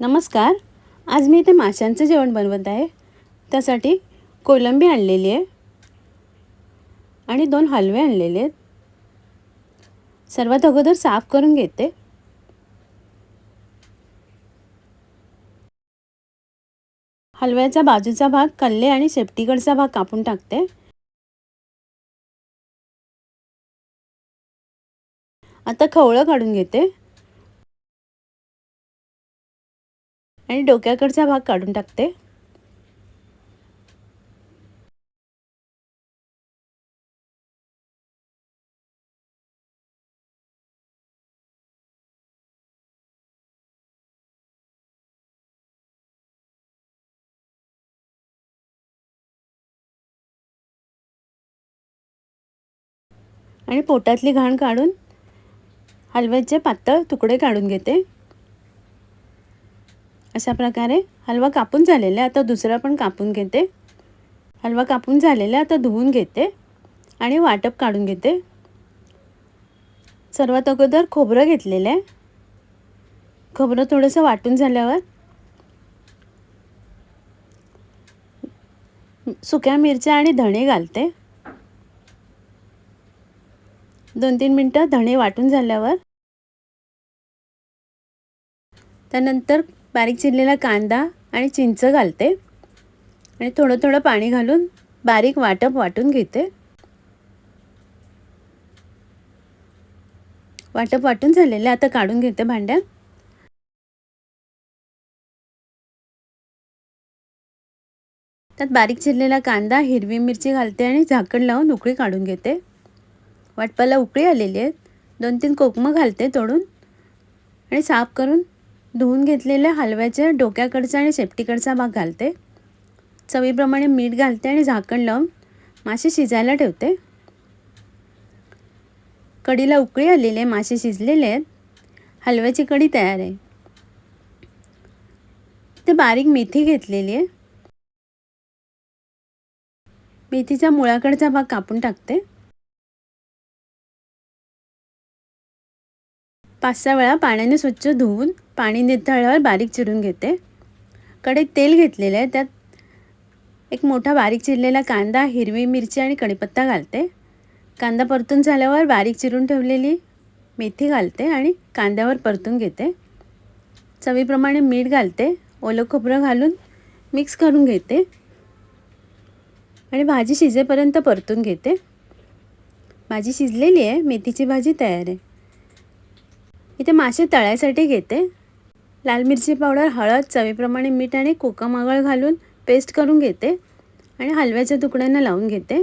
नमस्कार. आज मी इथे माशांचं जेवण बनवत आहे. त्यासाठी कोलंबी आणलेली आहे आणि 2 हलवे आणलेले आहेत. सर्वात अगोदर साफ करून घेते. हलव्याचा बाजूचा भाग, कल्ले आणि शेपटीकडचा भाग कापून टाकते. आता खवळं काढून घेते आणि डोक्याकडचा भाग काढून टाकते. आणि पोटातली घाण काढून हलव्याचे पातळ तुकडे काढून घेते. अशा प्रकारे हलवा कापून झालेला आहे. आता दुसरा पण कापून घेते. हलवा कापून झालेला आहे. आता धुवून घेते आणि वाटप काढून घेते. सर्वात अगोदर खोबरं घेतलेलं आहे. खोबरं थोडंसं वाटून झाल्यावर सुक्या मिरच्या आणि धणे घालते. 2-3 मिनटं धणे वाटून झाल्यावर त्यानंतर बारीक चिरलेला कांदा आणि चिंच घालते आणि थोडं थोडं पाणी घालून बारीक वाटून घेते. वाटून झालेले आता काढून घेते भांड्यात. त्यात बारीक चिरलेला कांदा, हिरवी मिरची घालते आणि झाकण लावून उकळी काढून घेते. वाटपाला उकळी आलेली आहे. 2-3 कोकमं घालते तोडून आणि साफ करून धुवून घेतलेल्या हलव्याच्या डोक्याकडचा आणि शेपटीकडचा भाग घालते. चवीप्रमाणे मीठ घालते आणि झाकण लावून मासे शिजायला ठेवते. कढीला उकळी आलेली आहे. मासे शिजलेले आहेत. हलव्याची कढी तयार आहे. ते बारीक मेथी घेतलेली आहे. मेथीच्या मुळाकडचा भाग कापून टाकते. 5-6 वेळा पाण्याने स्वच्छ धुवून पाणी निथळल्यावर बारीक चिरून घेते. कढईत तेल घेतलेले आहे. त्यात एक मोठा बारीक चिरलेला कांदा, हिरवी मिरची आणि कढीपत्ता घालते. कांदा परतून झाल्यावर बारीक चिरून ठेवलेली मेथी घालते आणि कांद्यावर परतून घेते. चवीप्रमाणे मीठ घालते. ओलं खोबरं घालून मिक्स करून घेते आणि भाजी शिजेपर्यंत परतून घेते. भाजी शिजलेली आहे. मेथीची भाजी तयार आहे. इथे मासे तळायसाठी घेते. लाल मिरची पावडर, हळद, चवीप्रमाणे मीठ आणि कोकम आगळ घालून पेस्ट करून घेते आणि हलव्याच्या तुकड्यांना लावून घेते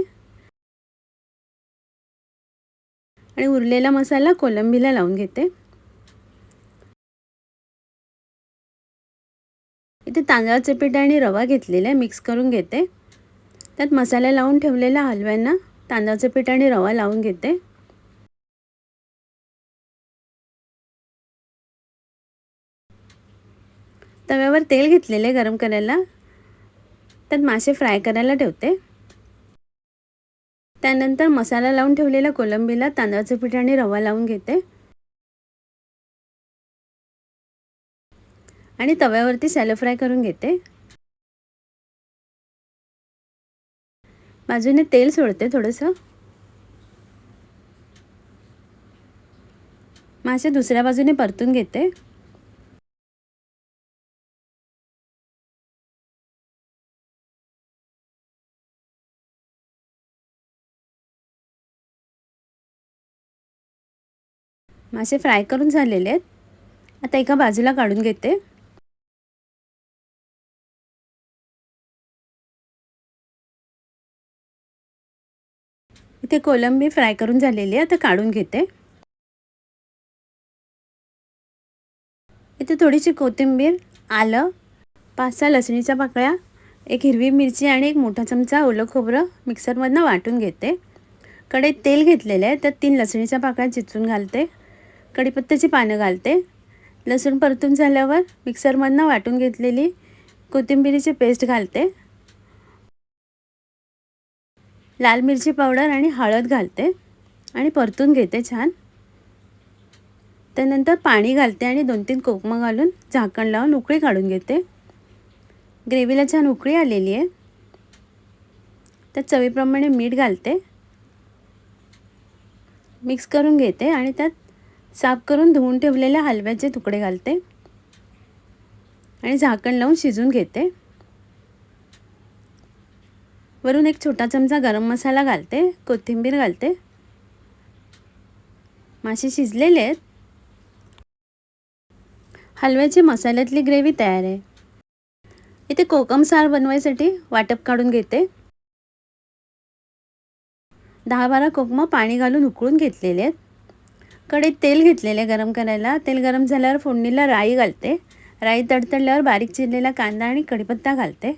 आणि उरलेला मसाला कोलंबीला लावून घेते. इथे तांदळाचे पीठ आणि रवा घेतलेला आहे. मिक्स करून घेते. त्यात मसाला लावून ठेवलेल्या हलव्यांना तांदळाचे पीठ आणि रवा लावून घेते. तव्यावर तेल घेतलेले गरम करायला. त्यात मासे फ्राय करायला ठेवते. त्यानंतर मसाला लावून ठेवलेल्या कोलंबीला तांदळाचे पीठ आणि रवा लावून घेते आणि तव्यावरती शॅलो फ्राय करून घेते. बाजूने तेल सोडते थोडंसं. मासे दुसऱ्या बाजूने परतून घेते. मासे फ्राय करून झालेले आहेत. आता एका बाजूला काढून घेते. इथे कोलंबी फ्राय करून झालेली आहे. आता काढून घेते. इथे थोडीशी कोथिंबीर, आलं, 5-6 लसणीच्या पाकळ्या, एक हिरवी मिरची आणि एक मोठा चमचा ओलं खोबरं मिक्सरमधनं वाटून घेते. कढईत तेल घेतलेलं आहे. त्यात 3 लसणीच्या पाकळ्या चिचून घालते. कढीपत्त्याची पानं घालते. लसूण परतून झाल्यावर मिक्सरमधनं वाटून घेतलेली कोथिंबीरीची पेस्ट घालते. लाल मिरची पावडर आणि हळद घालते आणि परतून घेते छान. त्यानंतर पाणी घालते आणि 2-3 कोकमं घालून झाकण लावून उकळी काढून घेते. ग्रेव्हीला छान उकळी आलेली आहे. त्यात चवीप्रमाणे मीठ घालते, मिक्स करून घेते आणि त्यात साफ करून धुवून ठेवलेल्या हलव्याचे तुकडे घालते आणि झाकण लावून शिजवून घेते. वरून एक छोटा चमचा गरम मसाला घालते, कोथिंबीर घालते. मासे शिजलेले आहेत. हलव्याची मसाल्यातली ग्रेव्ही तयार आहे. इथे कोकम सार बनवायसाठी वाटप काढून घेते. 10-12 कोकमं पाणी घालून उकळून घेतलेले आहेत. कढईत तेल घेतलेले गरम करायला. तेल गरम झाल्यावर फोडणीला राई घालते. राई तडतडल्यावर बारीक चिरलेला कांदा आणि कढीपत्ता घालते.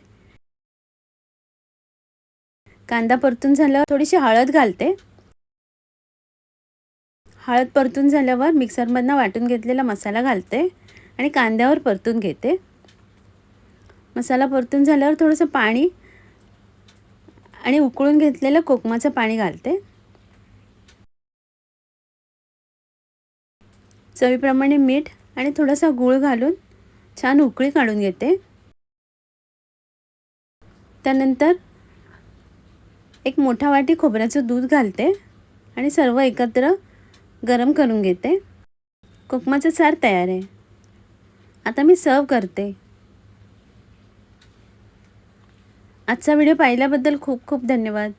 कांदा परतून झाल्यावर थोडीशी हळद घालते. हळद परतून झाल्यावर मिक्सरमधनं वाटून घेतलेला मसाला घालते आणि कांद्यावर परतून घेते. मसाला परतून झाल्यावर थोडंसं पाणी आणि उकळून घेतलेलं कोकमाचं पाणी घालते. चवीप्रमाणे मीठ आणि थोडासा गूळ घालून छान उकळी काढून घेते. त्यानंतर एक मोठा वाटी खोबऱ्याचं दूध घालते आणि सर्व एकत्र गरम करून घेते. कोकमाचं सार तयार आहे. आता मी सर्व करते. आजचा व्हिडिओ पाहिल्याबद्दल खूप खूप धन्यवाद.